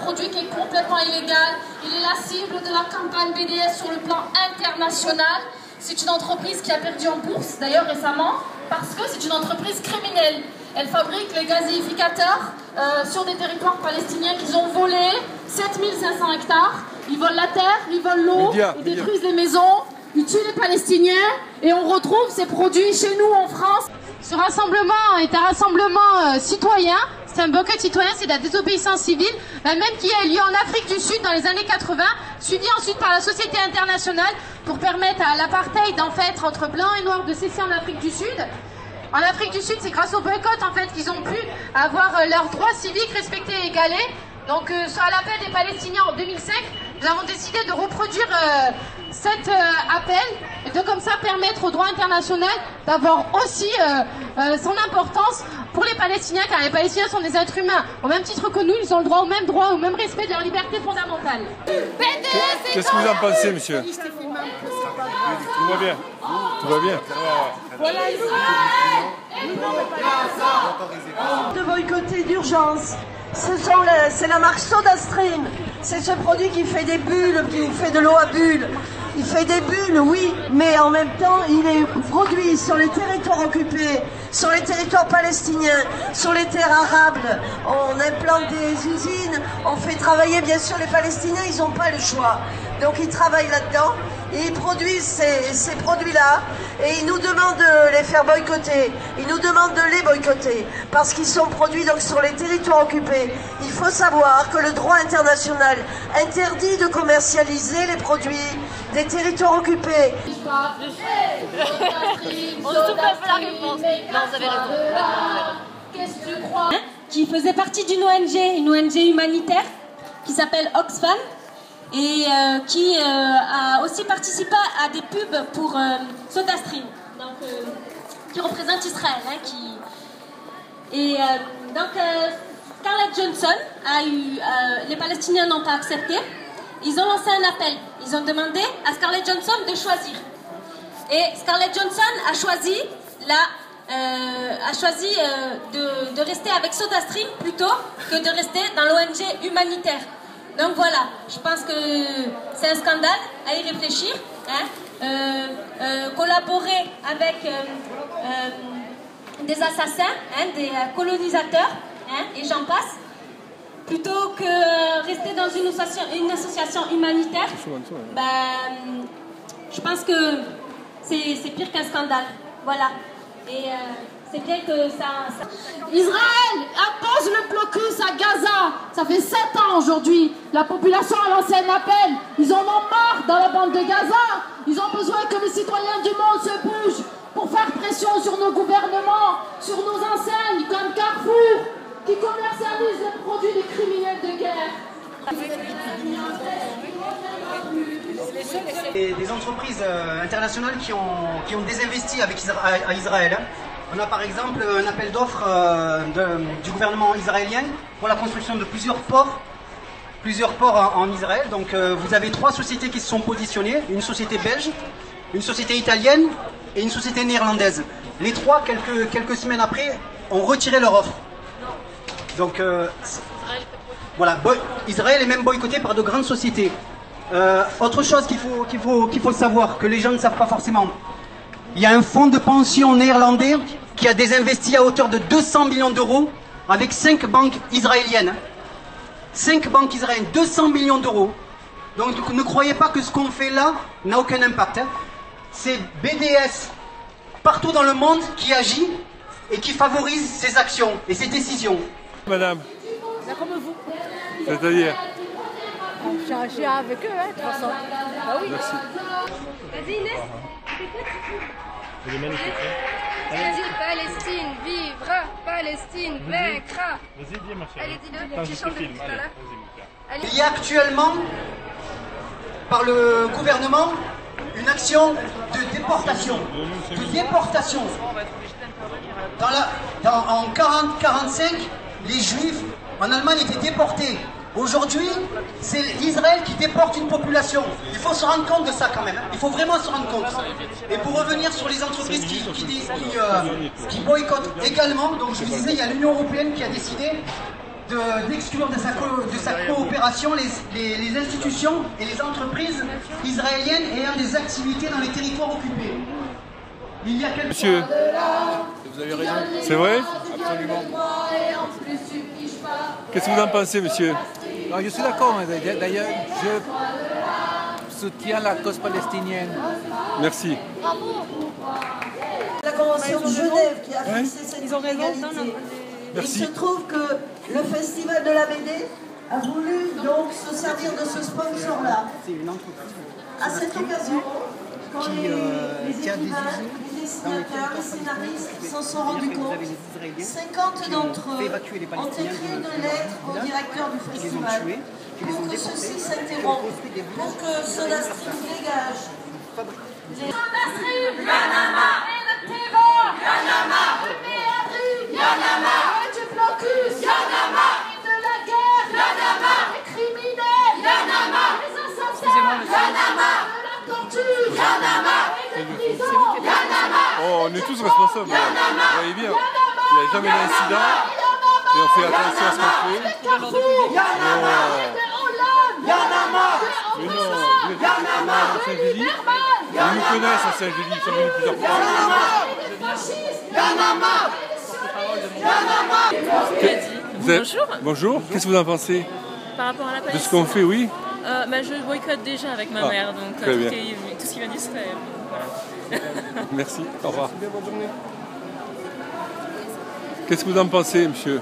produit qui est complètement illégal. Il est la cible de la campagne BDS sur le plan international. C'est une entreprise qui a perdu en bourse, d'ailleurs récemment, parce que c'est une entreprise criminelle. Elle fabrique les gazéificateurs sur des territoires palestiniens qu'ils ont volés, 7500 hectares. Ils volent la terre, ils volent l'eau, ils détruisent les maisons, ils tuent les Palestiniens et on retrouve ces produits chez nous en France. Ce rassemblement est un rassemblement citoyen, c'est un boycott citoyen, c'est de la désobéissance civile, même qui a eu lieu en Afrique du Sud dans les années 80, suivi ensuite par la société internationale pour permettre à l'apartheid en fait entre blancs et noirs de cesser en Afrique du Sud. En Afrique du Sud, c'est grâce au boycott en fait qu'ils ont pu avoir leurs droits civiques respectés et égalés. Donc sur l'appel des Palestiniens en 2005, nous avons décidé de reproduire cet appel et de comme ça permettre au droit international d'avoir aussi son importance pour les Palestiniens, car les Palestiniens sont des êtres humains. Au même titre que nous, ils ont le droit, au même respect de leurs libertés fondamentales. Qu'est-ce que vous en pensez, monsieur? Tout va bien. Tout va bien. Voilà, de boycotter d'urgence. C'est la marque SodaStream. C'est ce produit qui fait des bulles, qui fait de l'eau à bulles. Il fait des bulles, oui, mais en même temps, il est produit sur les territoires occupés, sur les territoires palestiniens, sur les terres arables. On implante des usines, on fait travailler, bien sûr, les Palestiniens, ils n'ont pas le choix. Donc ils travaillent là-dedans et ils produisent ces produits-là et ils nous demandent de les faire boycotter. Ils nous demandent de les boycotter parce qu'ils sont produits donc sur les territoires occupés. Il faut savoir que le droit international interdit de commercialiser les produits des territoires occupés. On se souffle un peu la réponse. Non, vous avez raison. Qu'est-ce que tu crois? Qui faisait partie d'une ONG, une ONG humanitaire qui s'appelle Oxfam et qui a aussi participé à des pubs pour SodaStream, donc qui représente Israël. Scarlett Johansson les Palestiniens n'ont pas accepté. Ils ont lancé un appel. Ils ont demandé à Scarlett Johansson de choisir. Et Scarlett Johansson a choisi de rester avec SodaStream plutôt que de rester dans l'ONG humanitaire. Donc voilà, je pense que c'est un scandale à y réfléchir. Collaborer avec des assassins, des colonisateurs, et j'en passe, plutôt que rester dans une association humanitaire, je pense que c'est pire qu'un scandale. Voilà. Et c'est bien que ça... Israël impose le blocus à Gaza. Ça fait 7 ans aujourd'hui. La population a lancé un appel. Ils en ont marre dans la bande de Gaza. Ils ont besoin que les citoyens du monde se bougent pour faire pression sur nos gouvernements, sur nos enseignes comme Carrefour, qui commercialisent les produits des criminels de guerre. Des entreprises internationales qui ont désinvesti à Israël. On a par exemple un appel d'offres du gouvernement israélien pour la construction de plusieurs ports en Israël. Donc vous avez 3 sociétés qui se sont positionnées, une société belge, une société italienne et une société néerlandaise. Les 3, quelques semaines après, ont retiré leur offre. Donc voilà, Israël est même boycotté par de grandes sociétés. Autre chose qu'il faut savoir, que les gens ne savent pas forcément, il y a un fonds de pension néerlandais qui a désinvesti à hauteur de 200 millions d'euros avec 5 banques israéliennes. 5 banques israéliennes, 200 millions d'euros. Donc ne croyez pas que ce qu'on fait là n'a aucun impact. C'est BDS partout dans le monde qui agit et qui favorise ses actions et ses décisions. Madame. Là, comme vous. C'est-à-dire? Je suis avec eux, de toute façon. Ah oui. Merci. Vas-y Inès, t'écoutes. Il est magnifique. Vas-y, Palestine vivra, Palestine vaincra. Vas-y, dis ma chérie. Allez, dis-le, tu chantes depuis tout à l'heure. Il y a actuellement, par le gouvernement, une action de déportation. En 40-45, les Juifs en Allemagne étaient déportés. Aujourd'hui, c'est Israël qui déporte une population. Il faut se rendre compte de ça quand même. Il faut vraiment se rendre compte. Et pour revenir sur les entreprises qui boycottent également, donc je vous disais, il y a l'Union européenne qui a décidé d'exclure de sa coopération les institutions et les entreprises israéliennes ayant des activités dans les territoires occupés. Il y a quelques... Monsieur, vous avez raison. c'est vrai? Absolument. Qu'est-ce que vous en pensez, monsieur? Alors, je suis d'accord. D'ailleurs, je soutiens la cause palestinienne. Merci. La Convention de Genève qui a fixé cette inégalité. Merci. Il se trouve que le Festival de la BD a voulu donc se servir de ce sponsor-là. À cette occasion, quand les écrivains, les dessinateurs, les scénaristes s'en sont rendus compte, 50 d'entre eux ont écrit une lettre au directeur du festival pour que ceux-ci s'interrompent, pour que SodaStream dégage. SodaStream, Yanama, et le Tévo, Yanama, le Méadri, Yanama, et du blocus, Yanama, et de la guerre, Yanama, les criminels, Yanama, les assassins, Yanama, de la torture, Yanama, et les prisons, Yanama. Oh, on est tous responsables. Vous voyez bien, il n'y a jamais d'incident et on fait attention à ce qu'on fait. Mais non, vous êtes à Saint-Gély. Ils nous connaissent à Saint-Gély, ils sont venus plusieurs fois. Bonjour. Bonjour, qu'est-ce que vous en pensez? Par rapport à la Palestine. De ce qu'on fait, oui. Je boycotte déjà avec ma mère, donc tout ce qui vient d'Israël. Voilà. Merci, au revoir. Qu'est-ce que vous en pensez, monsieur?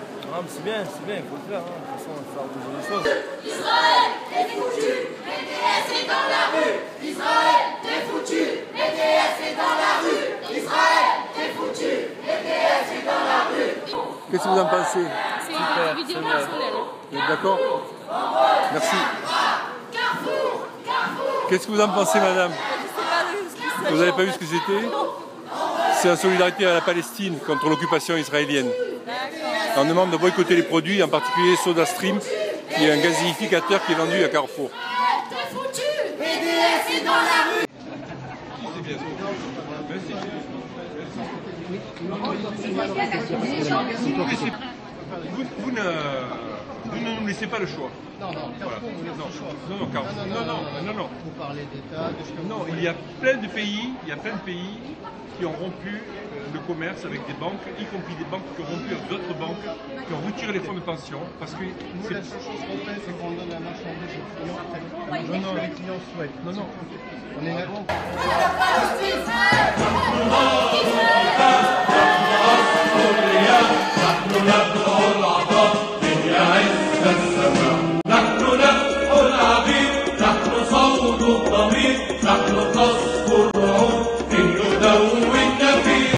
C'est bien, il faut le faire. De toute façon, il faut faire bouger les choses. Israël, t'es foutu, BDS est dans la rue. Israël, t'es foutu, BDS est dans la rue. Israël, t'es foutu, BDS est dans la rue. Qu'est-ce que vous en pensez? C'est une vidéo personnelle. Vous êtes d'accord? Merci. Qu'est-ce que vous en pensez, madame? Vous n'avez pas vu ce que c'était? C'est en solidarité à la Palestine contre l'occupation israélienne. On demande de boycotter les produits, en particulier SodaStream, qui est un gazéificateur qui est vendu à Carrefour. Vous ne nous laissez pas le choix. Non. Voilà. Non. Vous parlez d'État, Non, il y a plein de pays qui ont rompu le commerce avec des banques, y compris des banques qui ont rompu avec d'autres banques, qui ont retiré les fonds de pension, parce que nous, la seule chose qu'on fait, c'est qu'on donne la marchandise aux clients. Non, les clients souhaitent. Non. On est là.